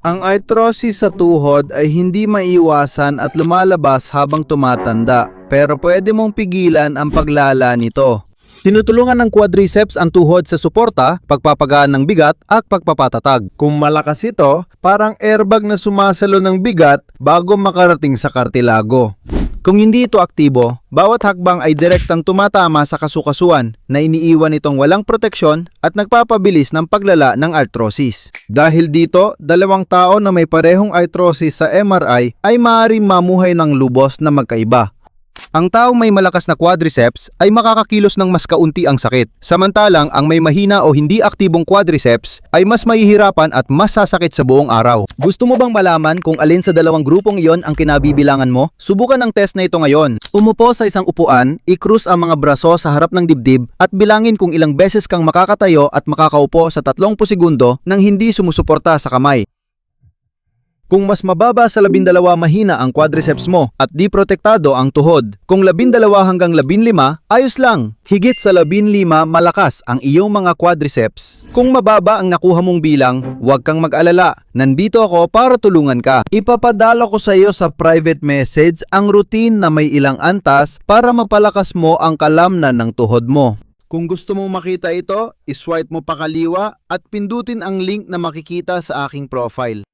Ang arthrosis sa tuhod ay hindi maiwasan at lumalabas habang tumatanda, pero pwede mong pigilan ang paglala nito. Tinutulungan ng quadriceps ang tuhod sa suporta, pagpapagaan ng bigat at pagpapatatag. Kung malakas ito, parang airbag na sumasalo ng bigat bago makarating sa kartilago. Kung hindi ito aktibo, bawat hakbang ay direktang tumatama sa kasukasuan na iniiwan itong walang proteksyon at nagpapabilis ng paglala ng arthrosis. Dahil dito, dalawang tao na may parehong arthrosis sa MRI ay maaaring mamuhay ng lubos na magkaiba. Ang taong may malakas na quadriceps ay makakakilos ng mas kaunti ang sakit. Samantalang ang may mahina o hindi aktibong quadriceps ay mas mahihirapan at mas sasakit sa buong araw. Gusto mo bang malaman kung alin sa dalawang grupong iyon ang kinabibilangan mo? Subukan ang test na ito ngayon. Umupo sa isang upuan, i-cross ang mga braso sa harap ng dibdib at bilangin kung ilang beses kang makakatayo at makakaupo sa 30 segundo nang hindi sumusuporta sa kamay. Kung mas mababa sa 12 mahina ang quadriceps mo at di protektado ang tuhod. Kung 12 hanggang 15, ayos lang. Higit sa 15, malakas ang iyong mga quadriceps. Kung mababa ang nakuha mong bilang, huwag kang mag-alala. Nandito ako para tulungan ka. Ipapadala ko sa iyo sa private message ang routine na may ilang antas para mapalakas mo ang kalamnan ng tuhod mo. Kung gusto mong makita ito, iswipe mo pa kaliwa at pindutin ang link na makikita sa aking profile.